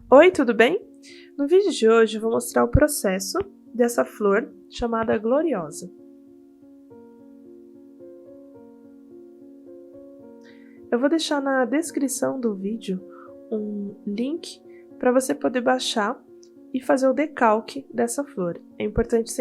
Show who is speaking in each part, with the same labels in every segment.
Speaker 1: Oi, tudo bem? No vídeo de hoje eu vou mostrar o processo dessa flor chamada Gloriosa. Eu vou deixar na descrição do vídeo um link para você poder baixar e fazer o decalque dessa flor. É importante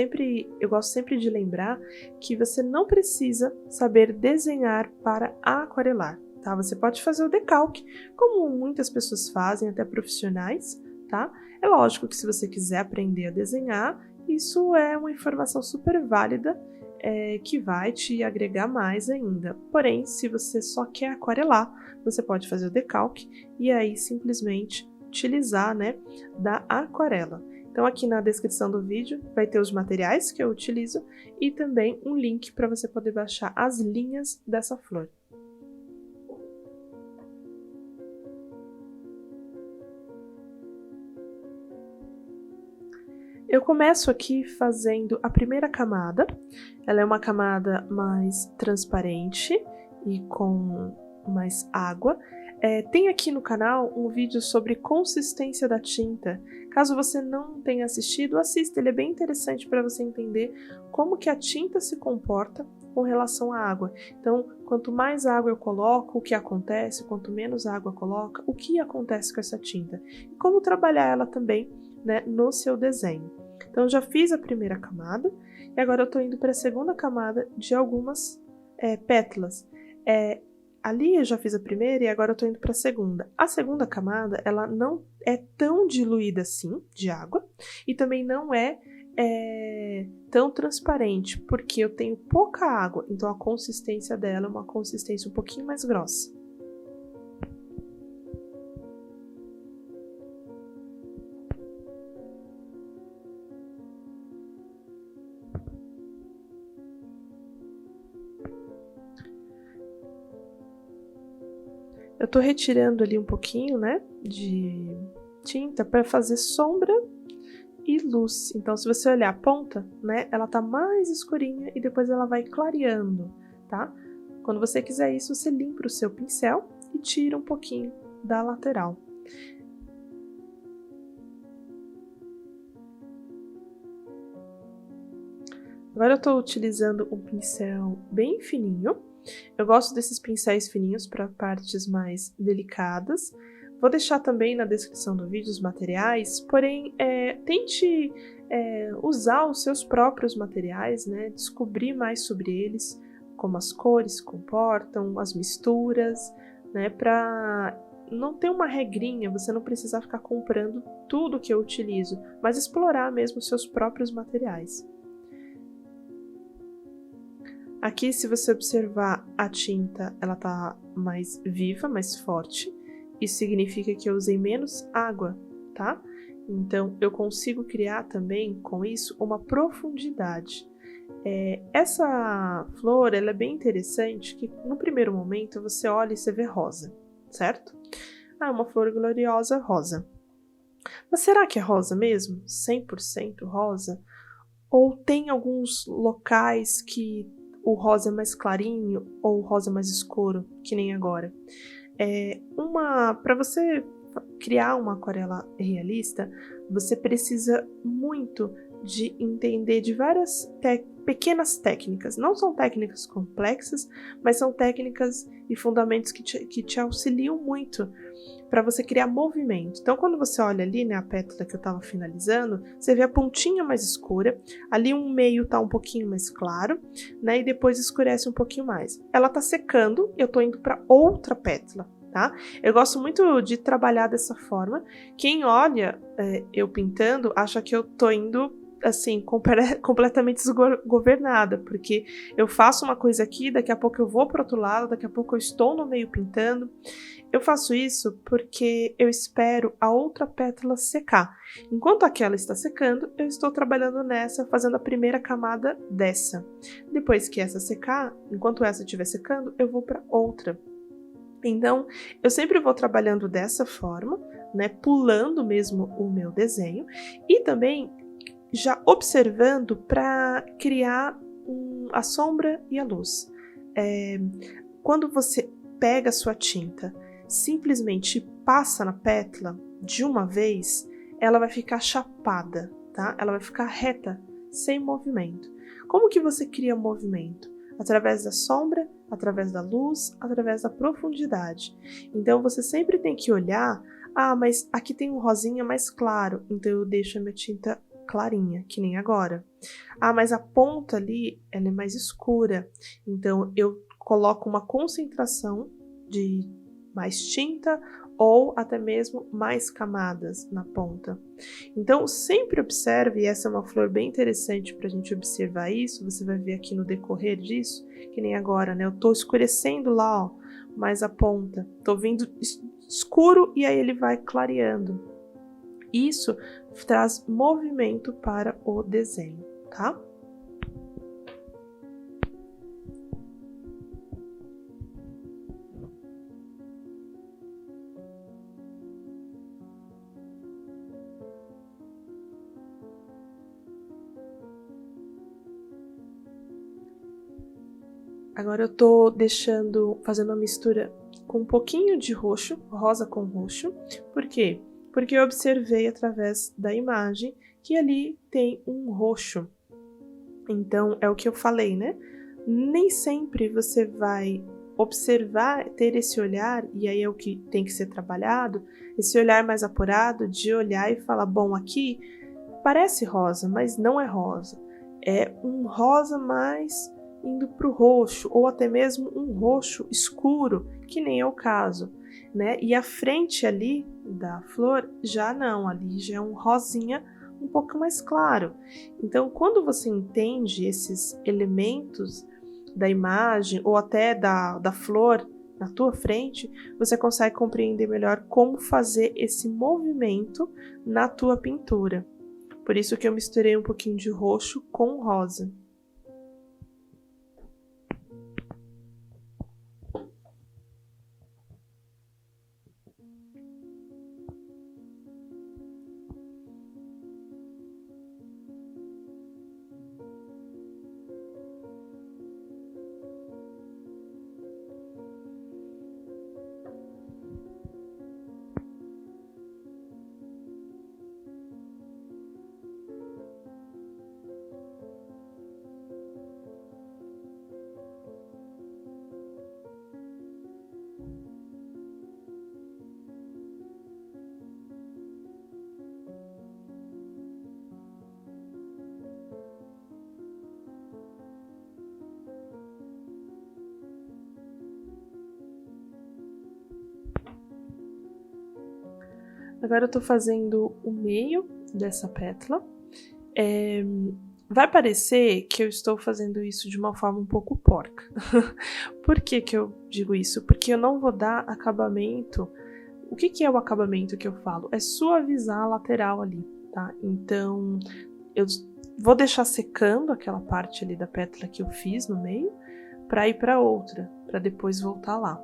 Speaker 1: eu gosto sempre de lembrar que você não precisa saber desenhar para aquarelar, tá? Você pode fazer o decalque, como muitas pessoas fazem, até profissionais, tá? É lógico que se você quiser aprender a desenhar, isso é uma informação super válida, que vai te agregar mais ainda. Porém, se você só quer aquarelar, você pode fazer o decalque e aí simplesmente utilizar, né, da aquarela. Então aqui na descrição do vídeo vai ter os materiais que eu utilizo e também um link para você poder baixar as linhas dessa flor. Eu começo aqui fazendo a primeira camada. Ela é uma camada mais transparente e com mais água. Tem aqui no canal um vídeo sobre consistência da tinta. Caso você não tenha assistido, assista, ele é bem interessante para você entender como que a tinta se comporta com relação à água. Então, quanto mais água eu coloco, o que acontece, quanto menos água coloca, o que acontece com essa tinta. E como trabalhar ela também, né, no seu desenho. Então, eu já fiz a primeira camada e agora eu estou indo para a segunda camada de algumas pétalas. Ali eu já fiz a primeira e agora eu estou indo para a segunda. A segunda camada, ela não é tão diluída assim de água e também não é tão transparente, porque eu tenho pouca água, então a consistência dela é uma consistência um pouquinho mais grossa. Eu tô retirando ali um pouquinho, né, de tinta para fazer sombra e luz. Então, se você olhar a ponta, né, ela tá mais escurinha e depois ela vai clareando, tá? Quando você quiser isso, você limpa o seu pincel e tira um pouquinho da lateral. Agora eu tô utilizando um pincel bem fininho. Eu gosto desses pincéis fininhos para partes mais delicadas. Vou deixar também na descrição do vídeo os materiais, porém tente usar os seus próprios materiais, né? Descobrir mais sobre eles, como as cores se comportam, as misturas, né? Para não ter uma regrinha, você não precisar ficar comprando tudo que eu utilizo, mas explorar mesmo os seus próprios materiais. Aqui, se você observar a tinta, ela tá mais viva, mais forte. Isso significa que eu usei menos água, tá? Então, eu consigo criar também, com isso, uma profundidade. Essa flor, ela é bem interessante, que no primeiro momento você olha e você vê rosa, certo? Ah, uma flor gloriosa rosa. Mas será que é rosa mesmo? 100% rosa? Ou tem alguns locais que o rosa é mais clarinho ou o rosa é mais escuro, que nem agora? Para você criar uma aquarela realista, você precisa muito de entender de várias pequenas técnicas. Não são técnicas complexas, mas são técnicas e fundamentos que te auxiliam muito para você criar movimento. Então, quando você olha ali, né, a pétala que eu estava finalizando, você vê a pontinha mais escura, ali um meio tá um pouquinho mais claro, né, e depois escurece um pouquinho mais. Ela tá secando, eu tô indo para outra pétala, tá? Eu gosto muito de trabalhar dessa forma. Quem olha eu pintando, acha que eu tô indo assim, completamente desgovernada, porque eu faço uma coisa aqui, daqui a pouco eu vou para outro lado, daqui a pouco eu estou no meio pintando. Eu faço isso porque eu espero a outra pétala secar. Enquanto aquela está secando, eu estou trabalhando nessa, fazendo a primeira camada dessa. Depois que essa secar, enquanto essa estiver secando, eu vou para outra. Então, eu sempre vou trabalhando dessa forma, né, pulando mesmo o meu desenho e também já observando para criar a sombra e a luz. Quando você pega a sua tinta, simplesmente passa na pétala de uma vez, ela vai ficar chapada, tá? Ela vai ficar reta, sem movimento. Como que você cria movimento? Através da sombra, através da luz, através da profundidade. Então você sempre tem que olhar, mas aqui tem um rosinha mais claro, então eu deixo a minha tinta clarinha, que nem agora. Mas a ponta ali, ela é mais escura, então eu coloco uma concentração de mais tinta ou até mesmo mais camadas na ponta. Então sempre observe, e essa é uma flor bem interessante para a gente observar isso, você vai ver aqui no decorrer disso, que nem agora, né? Eu tô escurecendo lá, ó, mais a ponta, tô vendo escuro e aí ele vai clareando. Isso traz movimento para o desenho, tá? Agora eu tô fazendo uma mistura com um pouquinho de roxo, rosa com roxo. Por quê? Porque eu observei através da imagem que ali tem um roxo. Então, é o que eu falei, né? Nem sempre você vai observar, ter esse olhar, e aí é o que tem que ser trabalhado, esse olhar mais apurado de olhar e falar, bom, aqui parece rosa, mas não é rosa. É um rosa mais indo para o roxo, ou até mesmo um roxo escuro, que nem é o caso, né? E a frente ali da flor já não, ali já é um rosinha um pouco mais claro. Então, quando você entende esses elementos da imagem ou até da flor na tua frente, você consegue compreender melhor como fazer esse movimento na tua pintura. Por isso que eu misturei um pouquinho de roxo com rosa. Agora eu tô fazendo o meio dessa pétala. Vai parecer que eu estou fazendo isso de uma forma um pouco porca. Por que que eu digo isso? Porque eu não vou dar acabamento. O que que é o acabamento que eu falo? É suavizar a lateral ali, tá? Então, eu vou deixar secando aquela parte ali da pétala que eu fiz no meio, para ir para outra, para depois voltar lá.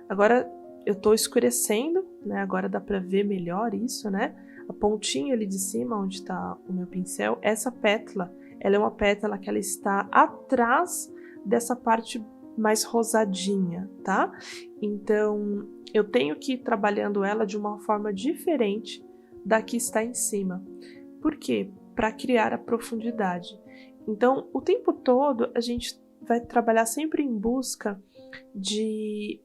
Speaker 1: Agora eu tô escurecendo, né? Agora dá para ver melhor isso, né? A pontinha ali de cima, onde está o meu pincel, essa pétala, ela é uma pétala que ela está atrás dessa parte mais rosadinha, tá? Então, eu tenho que ir trabalhando ela de uma forma diferente da que está em cima. Por quê? Para criar a profundidade. Então, o tempo todo a gente vai trabalhar sempre em busca de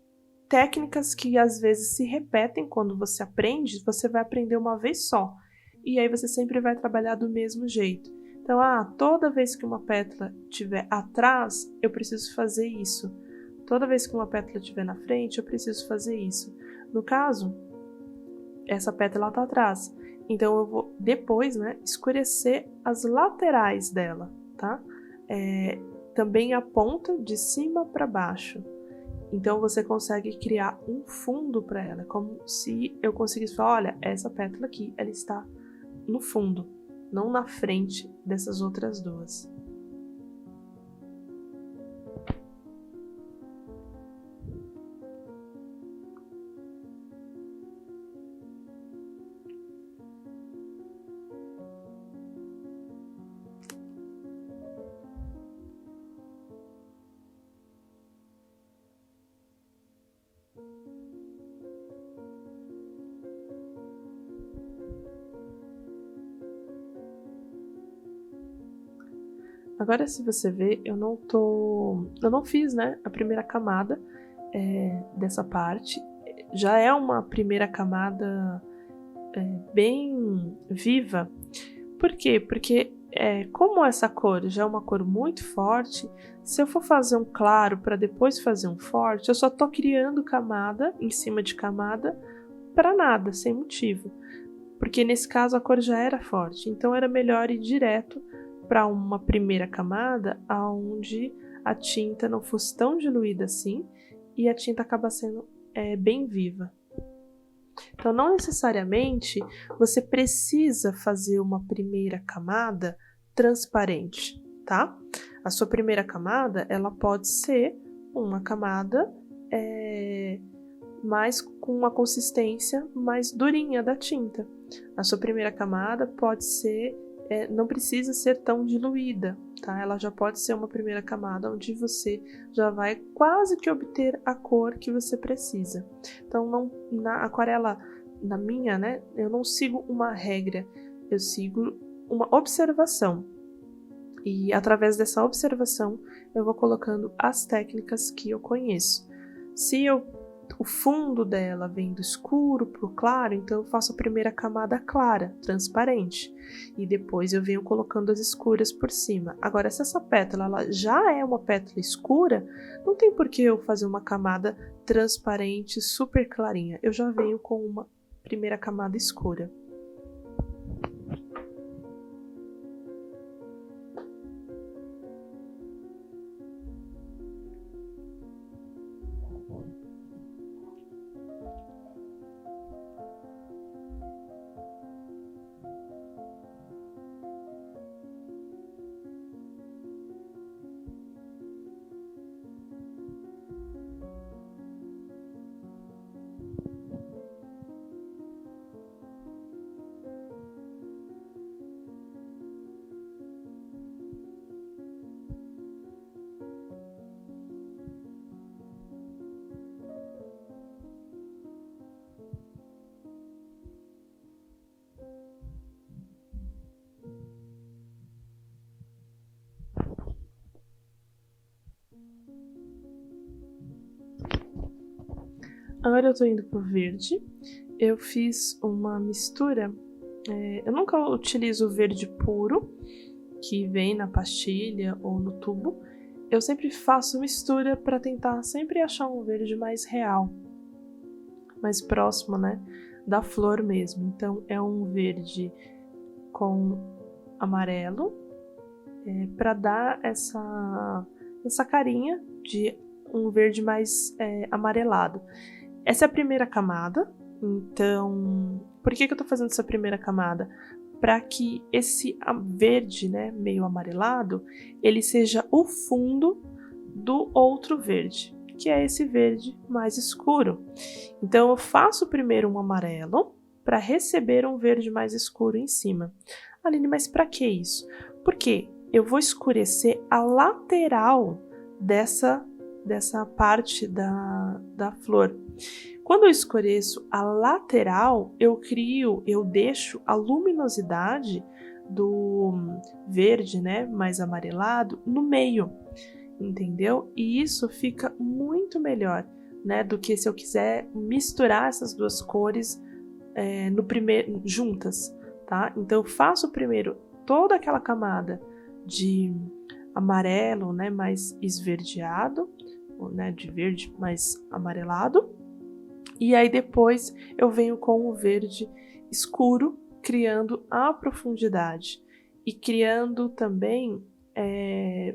Speaker 1: técnicas que às vezes se repetem quando você aprende, você vai aprender uma vez só. E aí você sempre vai trabalhar do mesmo jeito. Então, toda vez que uma pétala estiver atrás, eu preciso fazer isso. Toda vez que uma pétala estiver na frente, eu preciso fazer isso. No caso, essa pétala está atrás. Então, eu vou depois, né, escurecer as laterais dela, tá? Também a ponta de cima para baixo. Então você consegue criar um fundo para ela, como se eu conseguisse falar, olha, essa pétala aqui, ela está no fundo, não na frente dessas outras duas. Agora, se você ver, eu não fiz, né, a primeira camada dessa parte. Já é uma primeira camada bem viva. Por quê? Porque como essa cor já é uma cor muito forte, se eu for fazer um claro para depois fazer um forte, eu só tô criando camada em cima de camada para nada, sem motivo. Porque nesse caso a cor já era forte, então era melhor ir direto para uma primeira camada onde a tinta não fosse tão diluída assim e a tinta acaba sendo bem viva. Então, não necessariamente você precisa fazer uma primeira camada transparente, tá? A sua primeira camada, ela pode ser uma camada mais com uma consistência mais durinha da tinta. A sua primeira camada pode ser, não precisa ser tão diluída, tá? Ela já pode ser uma primeira camada onde você já vai quase que obter a cor que você precisa. Então, na aquarela, na minha, né, eu não sigo uma regra, eu sigo uma observação. E através dessa observação, eu vou colocando as técnicas que eu conheço. Se o fundo dela vem do escuro para o claro, então eu faço a primeira camada clara, transparente, e depois eu venho colocando as escuras por cima. Agora, se essa pétala ela já é uma pétala escura, não tem por que eu fazer uma camada transparente super clarinha, eu já venho com uma primeira camada escura. Agora eu tô indo pro verde. Eu fiz uma mistura. Eu nunca utilizo o verde puro, que vem na pastilha ou no tubo. Eu sempre faço mistura para tentar sempre achar um verde mais real, mais próximo, né, da flor mesmo. Então é um verde com amarelo, para dar essa carinha de um verde mais amarelado. Essa é a primeira camada, então por que eu tô fazendo essa primeira camada? Para que esse verde, né, meio amarelado, ele seja o fundo do outro verde, que é esse verde mais escuro. Então eu faço primeiro um amarelo para receber um verde mais escuro em cima. Aline, mas para que isso? Porque eu vou escurecer a lateral dessa parte da flor. Quando eu escureço a lateral, eu deixo a luminosidade do verde, né, mais amarelado no meio, entendeu? E isso fica muito melhor, né, do que se eu quiser misturar essas duas cores juntas, tá? Então eu faço primeiro toda aquela camada de amarelo, né, mais esverdeado, né, de verde mais amarelado. E aí depois eu venho com o verde escuro, criando a profundidade e criando também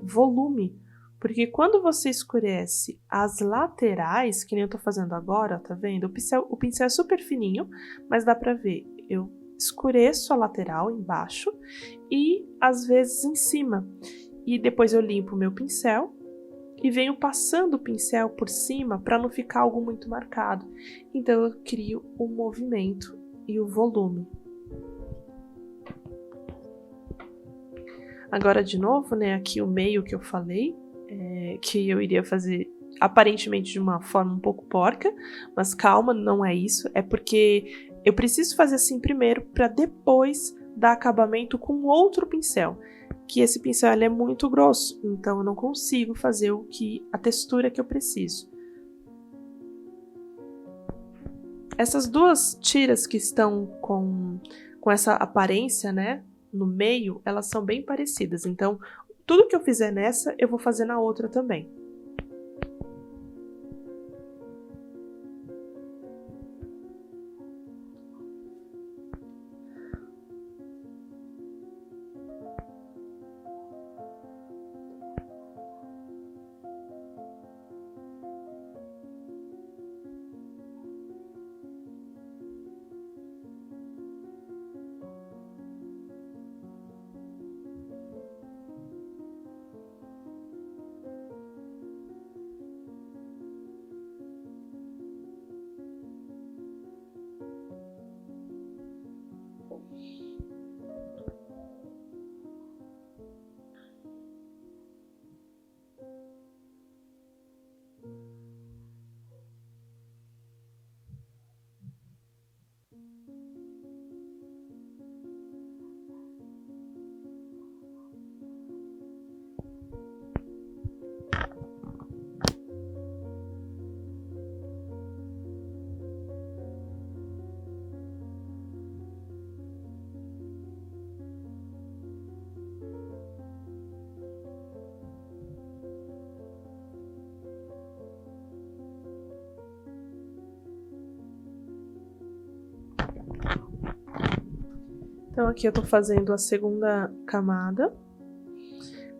Speaker 1: volume. Porque quando você escurece as laterais, que nem eu tô fazendo agora, tá vendo? O pincel é super fininho, mas dá pra ver. Eu escureço a lateral embaixo e às vezes em cima. E depois eu limpo o meu pincel e venho passando o pincel por cima para não ficar algo muito marcado. Então eu crio o movimento e o volume. Agora de novo, né, aqui o meio que eu falei, que eu iria fazer aparentemente de uma forma um pouco porca, mas calma, não é isso, é porque eu preciso fazer assim primeiro para depois dar acabamento com outro pincel. que esse pincel ele é muito grosso, então eu não consigo fazer a textura que eu preciso. Essas duas tiras que estão com essa aparência, né, no meio, elas são bem parecidas, então tudo que eu fizer nessa, eu vou fazer na outra também. Então aqui eu tô fazendo a segunda camada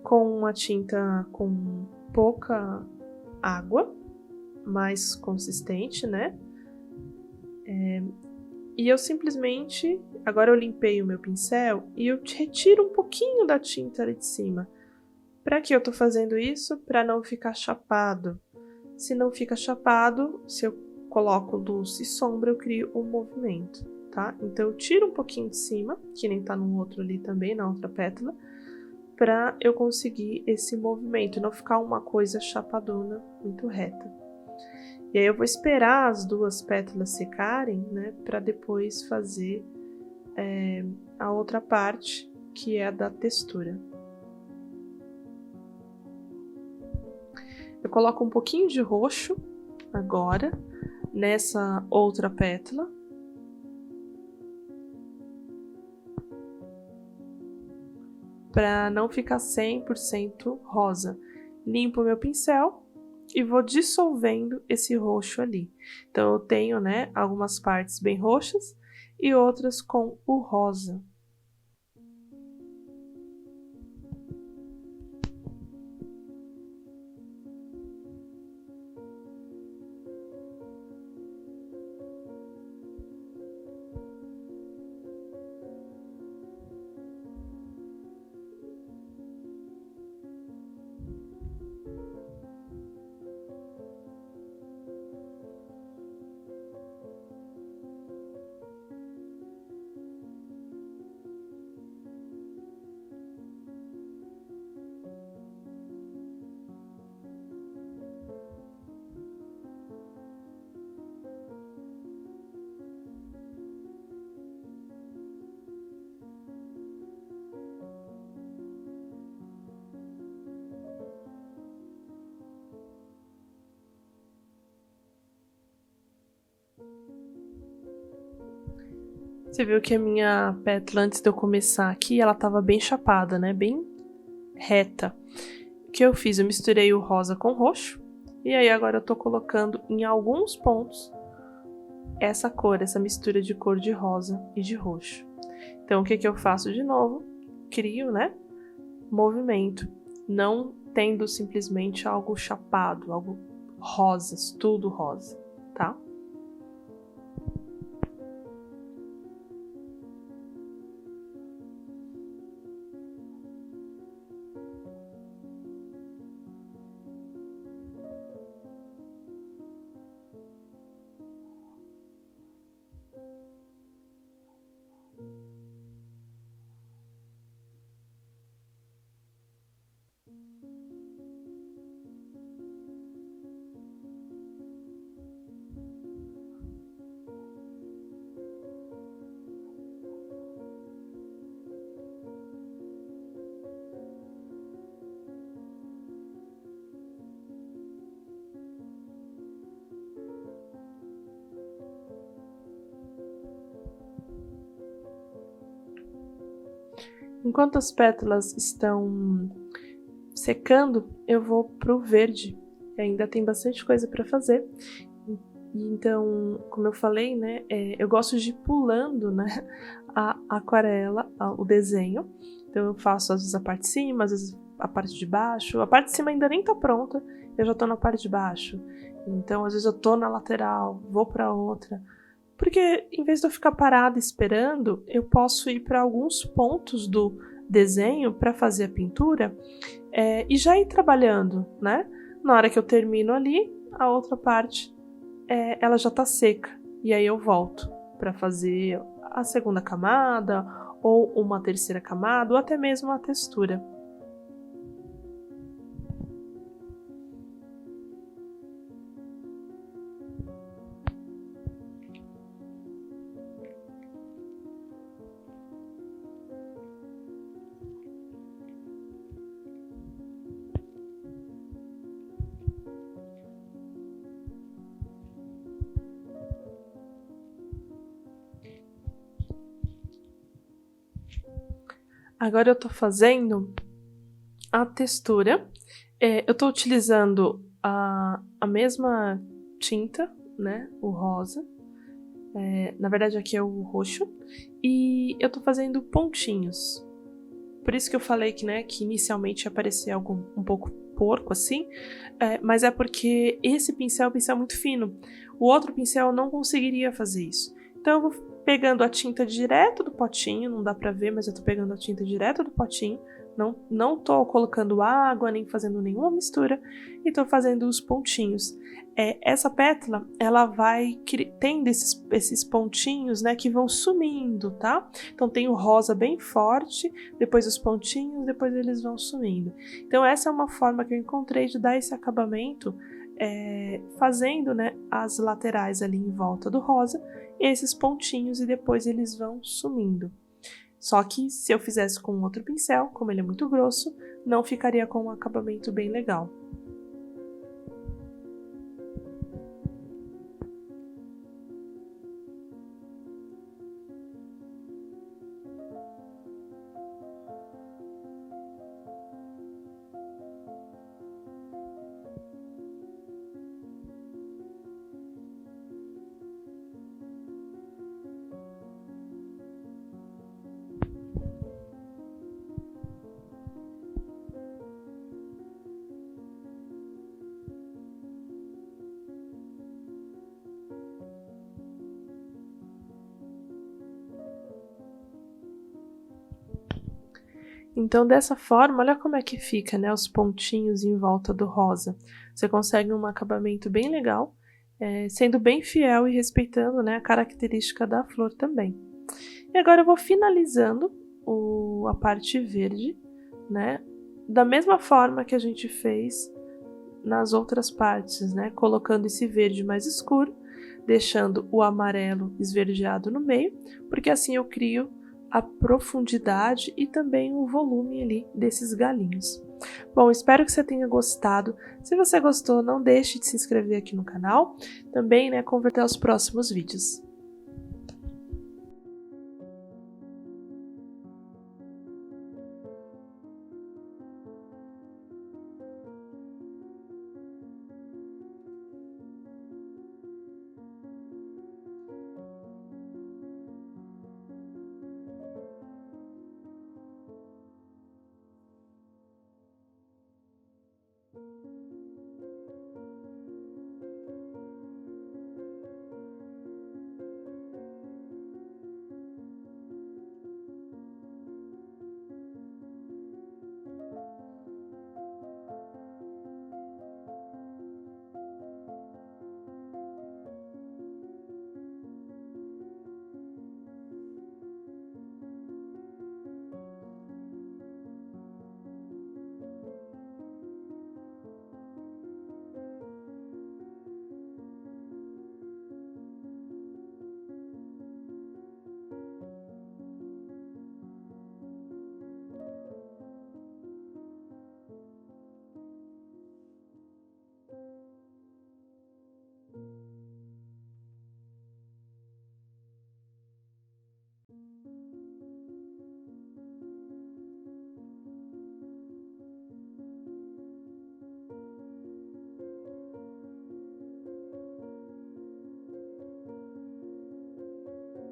Speaker 1: com uma tinta com pouca água, mais consistente, né? E eu simplesmente, agora eu limpei o meu pincel e eu retiro um pouquinho da tinta ali de cima. Para que eu tô fazendo isso? Para não ficar chapado. Se não fica chapado, se eu coloco luz e sombra, eu crio um movimento, tá? Então eu tiro um pouquinho de cima, que nem tá no outro ali também, na outra pétala, para eu conseguir esse movimento, não ficar uma coisa chapadona, muito reta. E aí eu vou esperar as duas pétalas secarem, né, para depois fazer a outra parte, que é a da textura. Eu coloco um pouquinho de roxo agora nessa outra pétala. Para não ficar 100% rosa. Limpo o meu pincel e vou dissolvendo esse roxo ali. Então eu tenho, né, algumas partes bem roxas e outras com o rosa. Você viu que a minha pétala, antes de eu começar aqui, ela tava bem chapada, né? Bem reta. O que eu fiz? Eu misturei o rosa com o roxo. E aí agora eu tô colocando em alguns pontos essa cor, essa mistura de cor de rosa e de roxo. Então o que que eu faço de novo? Crio, né? Movimento. Não tendo simplesmente algo chapado, algo rosas, tudo rosa, tá? Enquanto as pétalas estão secando, eu vou pro verde. Ainda tem bastante coisa para fazer. Então, como eu falei, né, eu gosto de ir pulando, né, a aquarela, o desenho. Então eu faço às vezes a parte de cima, às vezes a parte de baixo. A parte de cima ainda nem tá pronta, eu já tô na parte de baixo. Então, às vezes eu tô na lateral, vou para outra. Porque em vez de eu ficar parada esperando, eu posso ir para alguns pontos do desenho para fazer a pintura e já ir trabalhando, né? Na hora que eu termino ali, a outra parte ela já tá seca. E aí eu volto para fazer a segunda camada, ou uma terceira camada, ou até mesmo a textura. Agora eu tô fazendo a textura. Eu tô utilizando a mesma tinta, né? O rosa. Na verdade aqui é o roxo. E eu tô fazendo pontinhos. Por isso que eu falei que, né, que inicialmente ia parecer algo um pouco porco assim. Mas é porque esse pincel é um pincel muito fino. O outro pincel não conseguiria fazer isso. Então eu vou pegando a tinta direto do potinho, não dá pra ver, mas eu tô pegando a tinta direto do potinho, não tô colocando água, nem fazendo nenhuma mistura, e tô fazendo os pontinhos. Essa pétala, ela vai tendo esses pontinhos, né, que vão sumindo, tá? Então tem o rosa bem forte, depois os pontinhos, depois eles vão sumindo. Então essa é uma forma que eu encontrei de dar esse acabamento, fazendo, né, as laterais ali em volta do rosa, esses pontinhos, e depois eles vão sumindo. Só que se eu fizesse com outro pincel, como ele é muito grosso, não ficaria com um acabamento bem legal. Então, dessa forma, olha como é que fica, né, os pontinhos em volta do rosa. Você consegue um acabamento bem legal, sendo bem fiel e respeitando, né, a característica da flor também. E agora eu vou finalizando a parte verde, né, da mesma forma que a gente fez nas outras partes, né, colocando esse verde mais escuro, deixando o amarelo esverdeado no meio, porque assim eu crio a profundidade e também o volume ali desses galinhos. Bom, espero que você tenha gostado. Se você gostou, não deixe de se inscrever aqui no canal, também, né, converter aos próximos vídeos.